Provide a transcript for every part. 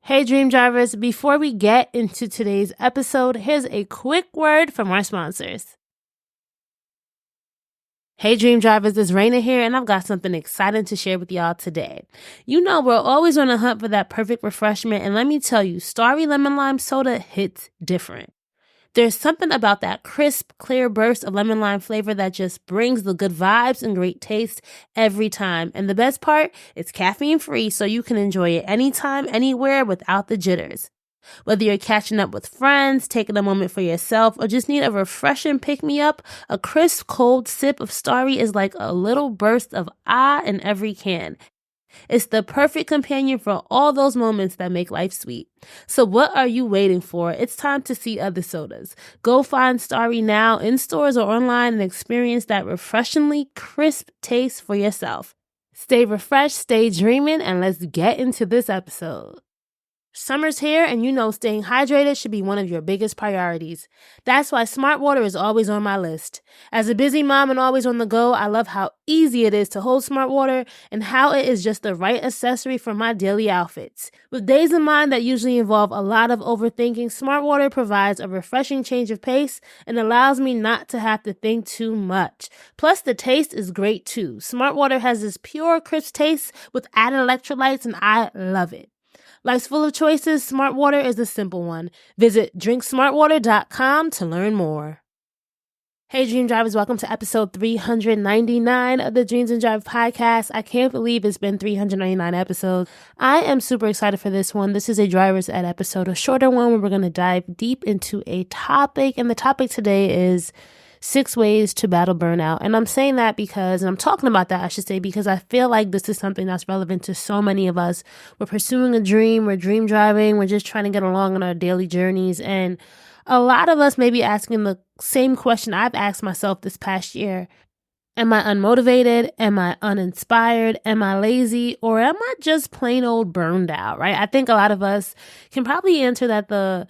Hey, Dream Drivers, before we get into today's episode, here's a quick word from our sponsors. Hey, Dream Drivers, it's Raina here, and I've got something exciting to share with y'all today. You know, we're always on a hunt for that perfect refreshment, and let me tell you, Starry Lemon Lime Soda hits different. There's something about that crisp, clear burst of lemon lime flavor that just brings the good vibes and great taste every time. And the best part, it's caffeine free, so you can enjoy it anytime, anywhere without the jitters. Whether you're catching up with friends, taking a moment for yourself, or just need a refreshing pick-me-up, a crisp, cold sip of Starry is like a little burst of in every can. It's the perfect companion for all those moments that make life sweet. So what are you waiting for? It's time to see other sodas. Go find Starry now in stores or online and experience that refreshingly crisp taste for yourself. Stay refreshed, stay dreaming, and let's get into this episode. Summer's here, and you know staying hydrated should be one of your biggest priorities. That's why Smart Water is always on my list. As a busy mom and always on the go, I love how easy it is to hold Smart Water and how it is just the right accessory for my daily outfits. With days in mind that usually involve a lot of overthinking, Smart Water provides a refreshing change of pace and allows me not to have to think too much. Plus, the taste is great too. Smart Water has this pure, crisp taste with added electrolytes, and I love it. Life's full of choices. Smart Water is a simple one. Visit drinksmartwater.com to learn more. Hey, Dream Drivers, welcome to episode 399 of the Dreams and Drive podcast. I can't believe it's been 399 episodes. I am super excited for this one. This is a Driver's Ed episode, a shorter one where we're going to dive deep into a topic. And the topic today is 6 ways to battle burnout. And I'm saying that because, and I'm talking about that, I should say, because I feel like this is something that's relevant to so many of us. We're pursuing a dream, we're dream driving, we're just trying to get along on our daily journeys. And a lot of us may be asking the same question I've asked myself this past year. Am I unmotivated? Am I uninspired? Am I lazy? Or am I just plain old burned out, right? I think a lot of us can probably answer that the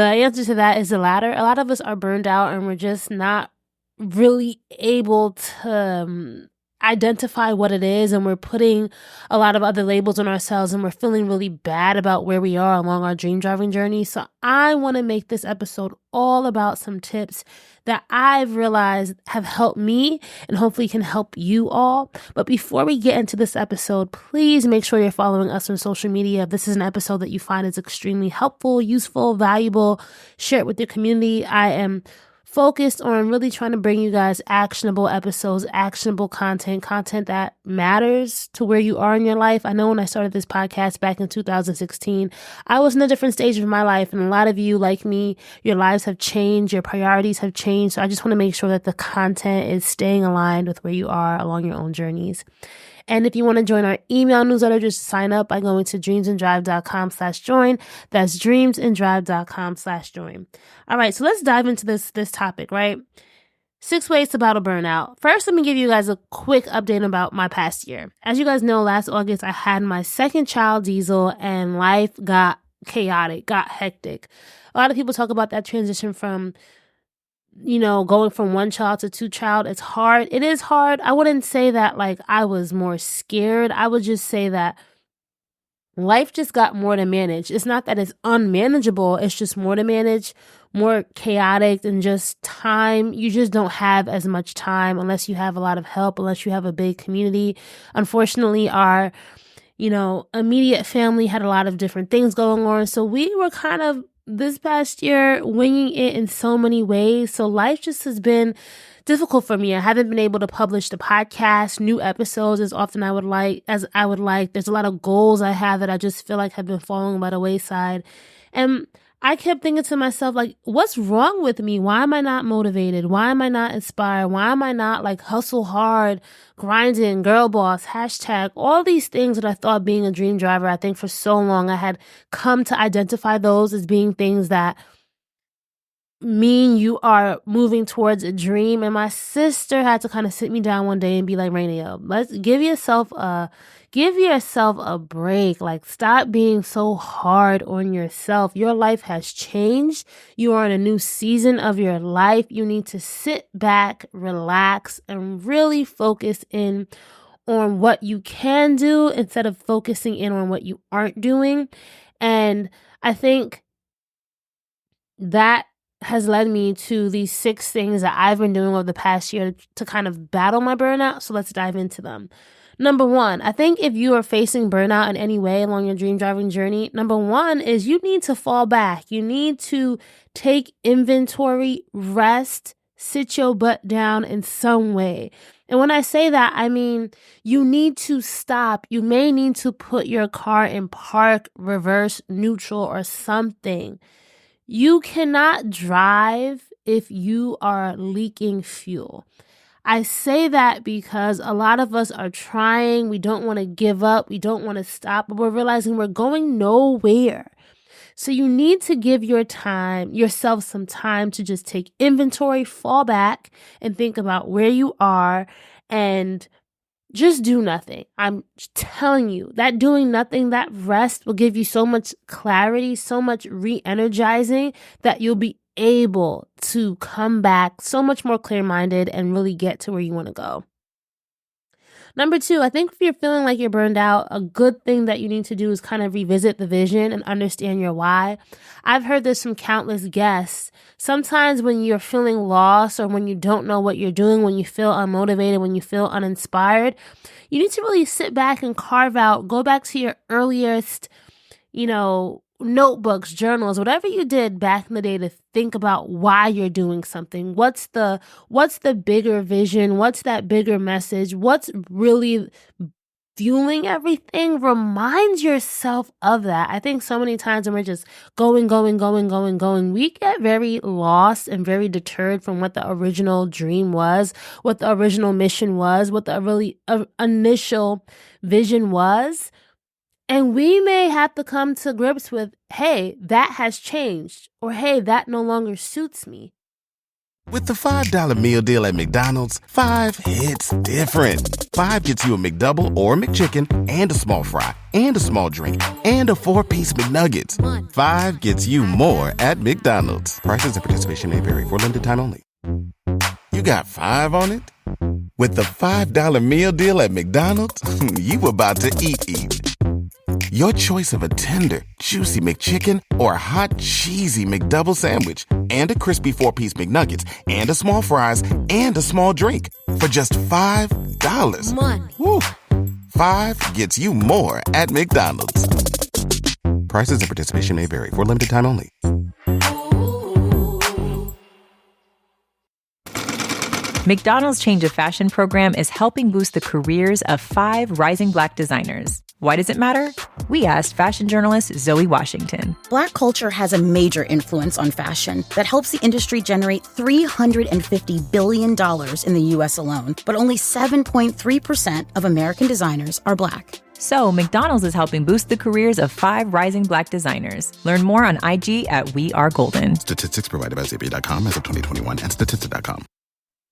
answer to that is the latter. A lot of us are burned out and we're just not really able to identify what it is, and we're putting a lot of other labels on ourselves, and we're feeling really bad about where we are along our dream driving journey. So I want to make this episode all about some tips that I've realized have helped me and hopefully can help you all. But before we get into this episode, please make sure you're following us on social media. If this is an episode that you find is extremely helpful, useful, valuable, share it with your community. I am focused on really trying to bring you guys actionable episodes, actionable content that matters to where you are in your life. I know when I started this podcast back in 2016, I was in a different stage of my life, and a lot of you, like me, your lives have changed, your priorities have changed. So I just want to make sure that the content is staying aligned with where you are along your own journeys. And if you want to join our email newsletter, just sign up by going to dreamsanddrive.com/join. That's dreamsanddrive.com/join. All right, so let's dive into this topic, right? 6 ways to battle burnout. First, let me give you guys a quick update about my past year. As you guys know, last August, I had my second child, Diesel, and life got chaotic, got hectic. A lot of people talk about that transition from going from 1 child to 2 child. It's hard. It is hard. I wouldn't say that like I was more scared. I would just say that life just got more to manage. It's not that it's unmanageable. It's just more to manage, more chaotic, and just time. You just don't have as much time unless you have a lot of help, unless you have a big community. Unfortunately, our, immediate family had a lot of different things going on. So we were kind of this past year winging it in so many ways. So life just has been difficult for me. I haven't been able to publish the podcast, new episodes as often as I would like. There's a lot of goals I have that I just feel like have been falling by the wayside. And I kept thinking to myself, like, what's wrong with me? Why am I not motivated? Why am I not inspired? Why am I not like hustle hard, grinding, girl boss, hashtag, all these things that I thought being a dream driver, I think for so long I had come to identify those as being things that mean you are moving towards a dream. And my sister had to kind of sit me down one day and be like, Raina, let's give yourself a break. Like, stop being so hard on yourself. Your life has changed. You are in a new season of your life. You need to sit back, relax, and really focus in on what you can do instead of focusing in on what you aren't doing. And I think that has led me to these 6 things that I've been doing over the past year to kind of battle my burnout. So let's dive into them. Number 1, I think if you are facing burnout in any way along your dream driving journey, number 1 is you need to fall back. You need to take inventory, rest, sit your butt down in some way. And when I say that, I mean, you need to stop. You may need to put your car in park, reverse, neutral, or something. You cannot drive if you are leaking fuel. I say that because a lot of us are trying. We don't want to give up. We don't want to stop, but we're realizing we're going nowhere. So you need to give yourself some time to just take inventory, fall back, and think about where you are and just do nothing. I'm telling you that doing nothing, that rest will give you so much clarity, so much re-energizing that you'll be able to come back so much more clear-minded and really get to where you want to go. Number 2, I think if you're feeling like you're burned out, a good thing that you need to do is kind of revisit the vision and understand your why. I've heard this from countless guests. Sometimes when you're feeling lost or when you don't know what you're doing, when you feel unmotivated, when you feel uninspired, you need to really sit back and go back to your earliest, notebooks, journals, whatever you did back in the day to think about why you're doing something. What's the bigger vision? What's that bigger message? What's really fueling everything? Remind yourself of that. I think so many times when we're just going, we get very lost and very deterred from what the original dream was, what the original mission was, what the really initial vision was. And we may have to come to grips with, hey, that has changed, or hey, that no longer suits me. With the $5 meal deal at McDonald's, 5 hits different. 5 gets you a McDouble or McChicken and a small fry and a small drink and a 4-piece McNuggets. 5 gets you more at McDonald's. Prices and participation may vary for limited time only. You got 5 on it? With the $5 meal deal at McDonald's, you about to eat. Your choice of a tender, juicy McChicken or a hot, cheesy McDouble sandwich and a crispy 4-piece McNuggets and a small fries and a small drink for just $5. Money. Woo. 5 gets you more at McDonald's. Prices and participation may vary for limited time only. McDonald's Change of Fashion program is helping boost the careers of 5 rising Black designers. Why does it matter? We asked fashion journalist Zoe Washington. Black culture has a major influence on fashion that helps the industry generate $350 billion in the U.S. alone, but only 7.3% of American designers are Black. So McDonald's is helping boost the careers of 5 rising Black designers. Learn more on IG at We Are Golden. Statistics provided by Zippy.com as of 2021 and Statista.com.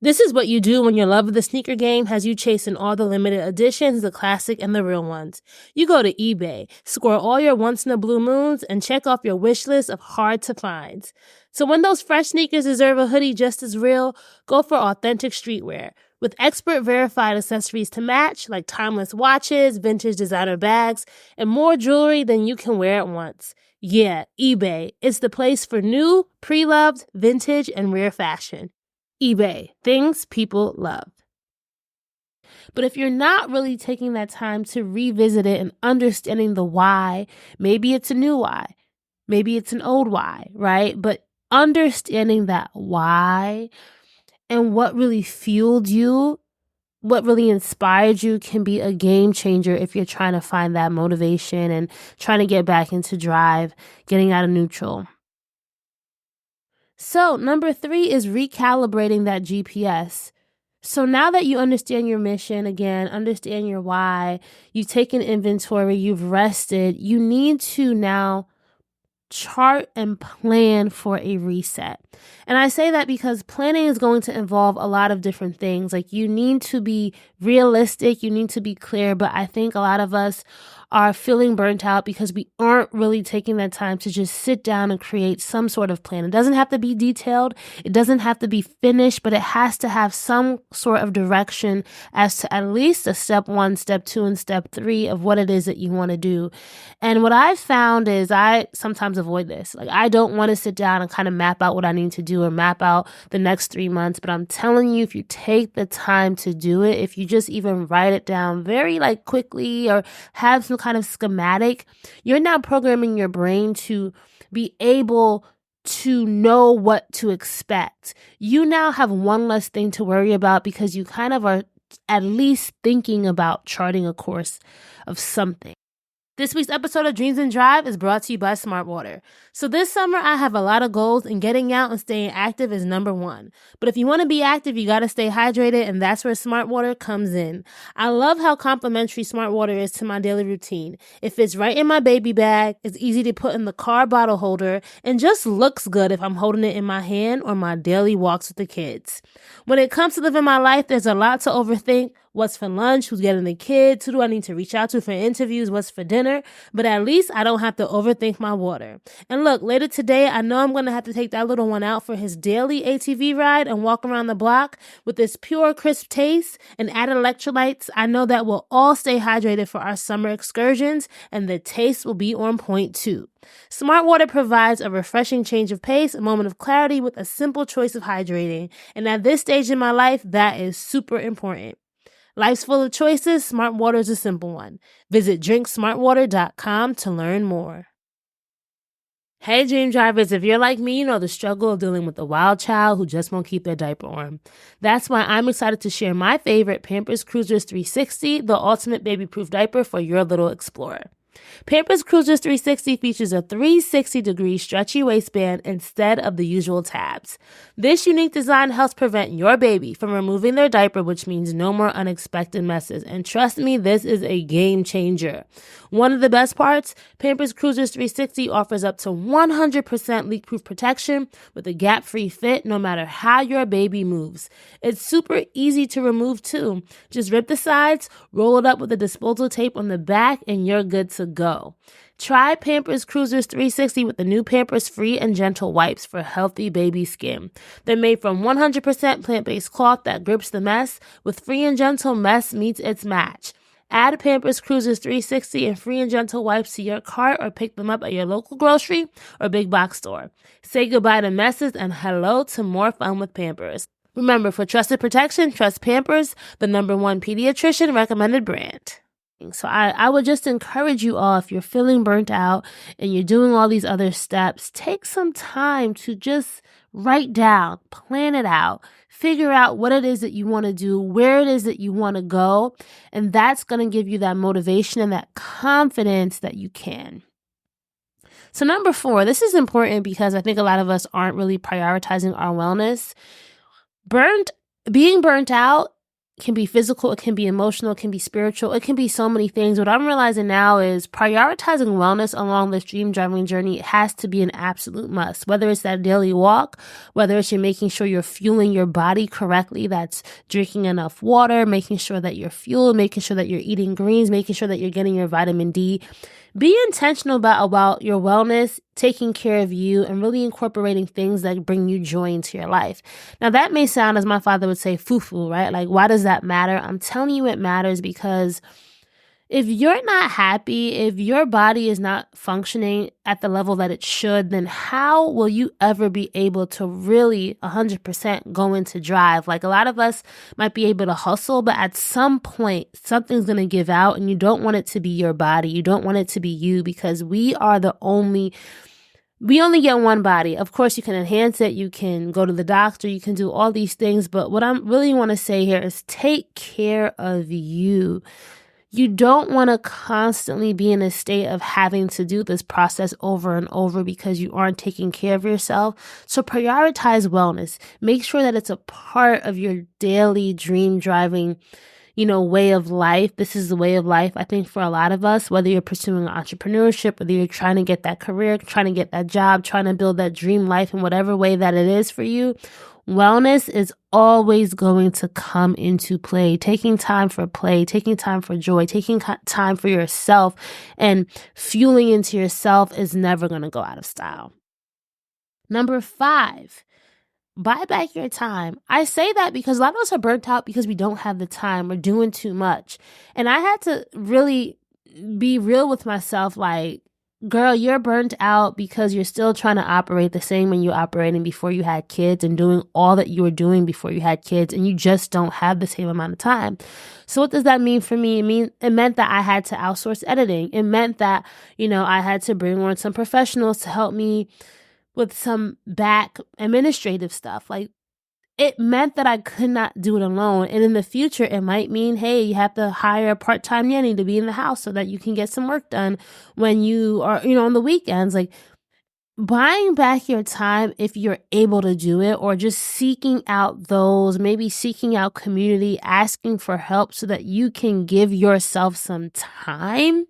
This is what you do when your love of the sneaker game has you chasing all the limited editions, the classic and the real ones. You go to eBay, score all your once-in-a-blue moons, and check off your wish list of hard-to-finds. So when those fresh sneakers deserve a hoodie just as real, go for authentic streetwear. With expert verified accessories to match, like timeless watches, vintage designer bags, and more jewelry than you can wear at once. Yeah, eBay. It's the place for new, pre-loved, vintage, and rare fashion. eBay, things people love. But if you're not really taking that time to revisit it and understanding the why, maybe it's a new why, maybe it's an old why, right? But understanding that why and what really fueled you, what really inspired you can be a game changer if you're trying to find that motivation and trying to get back into drive, getting out of neutral. So number 3 is recalibrating that GPS. So now that you understand your mission, again, understand your why, you've taken inventory, you've rested, you need to now chart and plan for a reset. And I say that because planning is going to involve a lot of different things. Like you need to be realistic, you need to be clear, but I think a lot of us are feeling burnt out because we aren't really taking that time to just sit down and create some sort of plan. It doesn't have to be detailed. It doesn't have to be finished, but it has to have some sort of direction as to at least a step 1, step 2, and step 3 of what it is that you want to do. And what I've found is I sometimes avoid this. Like, I don't want to sit down and kind of map out what I need to do or map out the next 3 months. But I'm telling you, if you take the time to do it, if you just even write it down very quickly or have some kind of schematic, you're now programming your brain to be able to know what to expect. You now have one less thing to worry about because you kind of are at least thinking about charting a course of something. This week's episode of Dreams and Drive is brought to you by Smart Water. So this summer, I have a lot of goals, and getting out and staying active is number 1. But if you want to be active, you got to stay hydrated, and that's where Smart Water comes in. I love how complimentary Smart Water is to my daily routine. It fits right in my baby bag, it's easy to put in the car bottle holder, and just looks good if I'm holding it in my hand or my daily walks with the kids. When it comes to living my life, there's a lot to overthink. What's for lunch? Who's getting the kids? Who do I need to reach out to for interviews? What's for dinner? But at least I don't have to overthink my water. And look, later today, I know I'm going to have to take that little one out for his daily ATV ride and walk around the block with this pure, crisp taste and added electrolytes. I know that we'll all stay hydrated for our summer excursions, and the taste will be on point too. Smart Water provides a refreshing change of pace, a moment of clarity with a simple choice of hydrating. And at this stage in my life, that is super important. Life's full of choices. Smart Water is a simple one. Visit drinksmartwater.com to learn more. Hey, Dream Drivers, if you're like me, you know the struggle of dealing with a wild child who just won't keep their diaper on. That's why I'm excited to share my favorite Pampers Cruisers 360, the ultimate baby-proof diaper for your little explorer. Pampers Cruisers 360 features a 360-degree stretchy waistband instead of the usual tabs. This unique design helps prevent your baby from removing their diaper, which means no more unexpected messes. And trust me, this is a game changer. One of the best parts, Pampers Cruisers 360 offers up to 100% leak-proof protection with a gap-free fit no matter how your baby moves. It's super easy to remove too. Just rip the sides, roll it up with a disposal tape on the back, and you're good to go. Try Pampers Cruisers 360 with the new Pampers Free and Gentle wipes for healthy baby skin. They're made from 100% plant-based cloth that grips the mess, with Free and Gentle mess meets its match. Add Pampers Cruisers 360 and Free and Gentle wipes to your cart or pick them up at your local grocery or big box store. Say goodbye to messes and hello to more fun with Pampers. Remember, for trusted protection, trust Pampers, the #1 pediatrician recommended brand. So I would just encourage you all, if you're feeling burnt out and you're doing all these other steps, take some time to just write down, plan it out, figure out what it is that you want to do, where it is that you want to go, and that's going to give you that motivation and that confidence that you can. So 4, this is important because I think a lot of us aren't really prioritizing our wellness. Being burnt out can be physical, it can be emotional, it can be spiritual, it can be so many things. What I'm realizing now is prioritizing wellness along this dream driving journey has to be an absolute must. Whether it's that daily walk, whether it's you're making sure you're fueling your body correctly, that's drinking enough water, making sure that you're fueled, making sure that you're eating greens, making sure that you're getting your vitamin D. Be intentional about your wellness, taking care of you, and really incorporating things that bring you joy into your life. Now, that may sound, as my father would say, foo-foo, right? Like, why does that matter? I'm telling you it matters because if you're not happy, if your body is not functioning at the level that it should, then how will you ever be able to really 100% go into drive? Like, a lot of us might be able to hustle, but at some point, something's going to give out, and you don't want it to be your body. You don't want it to be you, because we only get one body. Of course, you can enhance it. You can go to the doctor. You can do all these things. But what I really want to say here is take care of you. You don't want to constantly be in a state of having to do this process over and over because you aren't taking care of yourself. So prioritize wellness. Make sure that it's a part of your daily dream driving, way of life. This is the way of life, I think, for a lot of us, whether you're pursuing entrepreneurship, whether you're trying to get that career, trying to get that job, trying to build that dream life in whatever way that it is for you. Wellness is always going to come into play. Taking time for play, taking time for joy, taking time for yourself, and fueling into yourself is never going to go out of style. Number 5, buy back your time. I say that because a lot of us are burnt out because we don't have the time. We're doing too much. And I had to really be real with myself, like, girl, you're burnt out because you're still trying to operate the same way you were operating before you had kids and doing all that you were doing before you had kids, and you just don't have the same amount of time. So what does that mean for me? It meant that I had to outsource editing. It meant that, I had to bring on some professionals to help me with some back administrative stuff. Like, it meant that I could not do it alone. And in the future, it might mean, hey, you have to hire a part-time nanny to be in the house so that you can get some work done when you are, on the weekends. Like, buying back your time if you're able to do it, or just seeking out maybe seeking out community, asking for help so that you can give yourself some time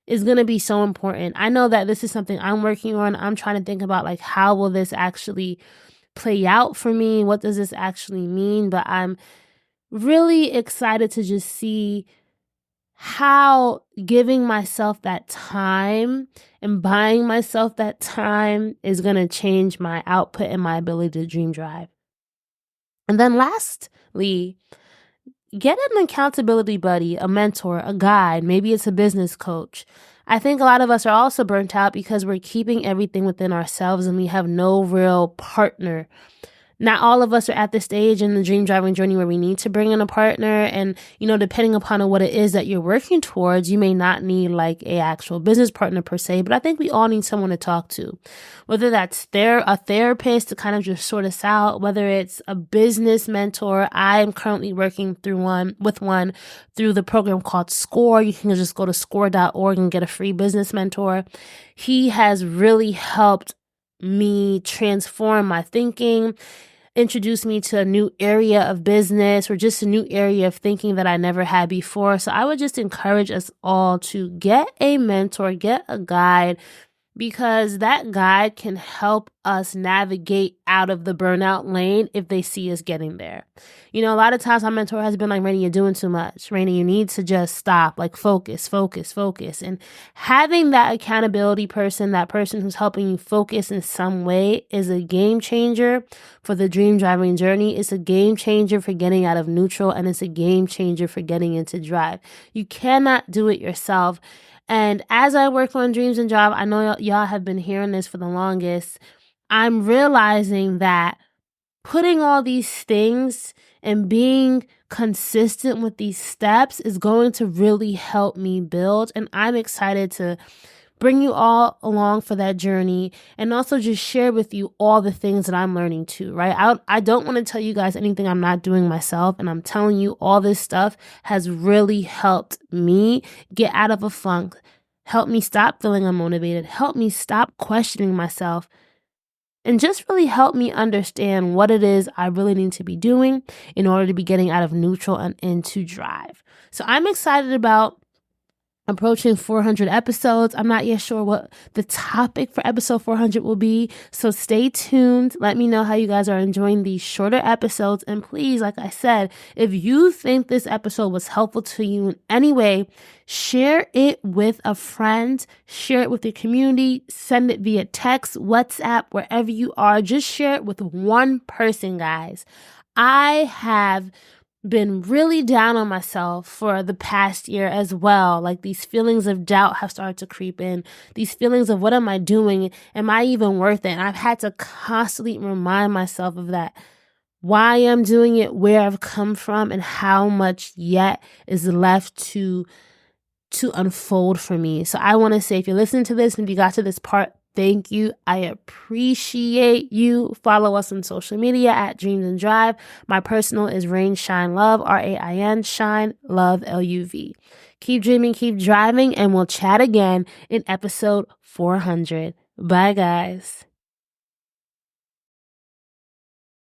is going to be so important. I know that this is something I'm working on. I'm trying to think about, like, how will this actually play out for me? What does this actually mean? But I'm really excited to just see how giving myself that time and buying myself that time is going to change my output and my ability to dream drive. And then lastly, get an accountability buddy, a mentor, a guide. Maybe it's a business coach. I think a lot of us are also burnt out because we're keeping everything within ourselves and we have no real partner. Not all of us are at the stage in the dream driving journey where we need to bring in a partner. And, depending upon what it is that you're working towards, you may not need like a actual business partner per se, but I think we all need someone to talk to. Whether that's a therapist to kind of just sort us out, whether it's a business mentor. I am currently working with one through the program called SCORE. You can just go to score.org and get a free business mentor. He has really helped me transform my thinking, introduce me to a new area of business or just a new area of thinking that I never had before. So I would just encourage us all to get a mentor, get a guide, because that guide can help us navigate out of the burnout lane if they see us getting there. A lot of times my mentor has been like, Rainy, you're doing too much. Rainy, you need to just stop, like focus. And having that accountability person, that person who's helping you focus in some way, is a game changer for the dream driving journey. It's a game changer for getting out of neutral, and it's a game changer for getting into drive. You cannot do it yourself. And as I work on dreams and drive, I know y'all have been hearing this for the longest. I'm realizing that putting all these things and being consistent with these steps is going to really help me build. And I'm excited to bring you all along for that journey and also just share with you all the things that I'm learning too, right? I don't want to tell you guys anything I'm not doing myself. And I'm telling you, all this stuff has really helped me get out of a funk, help me stop feeling unmotivated, help me stop questioning myself, and just really help me understand what it is I really need to be doing in order to be getting out of neutral and into drive. So I'm excited about approaching 400 episodes. I'm not yet sure what the topic for episode 400 will be, so stay tuned. Let me know how you guys are enjoying these shorter episodes. And please, like I said, if you think this episode was helpful to you in any way, share it with a friend, share it with your community, send it via text, WhatsApp, wherever you are. Just share it with one person, guys. I have been really down on myself for the past year as well. Like, these feelings of doubt have started to creep in. These feelings of, what am I doing? Am I even worth it? And I've had to constantly remind myself of that. Why I'm doing it, where I've come from, and how much yet is left to unfold for me. So I want to say, if you're listening to this and if you got to this part, thank you. I appreciate you. Follow us on social media at Dreams and Drive. My personal is Rain Shine Love, RAIN, Shine Love, LUV. Keep dreaming, keep driving, and we'll chat again in episode 400. Bye, guys.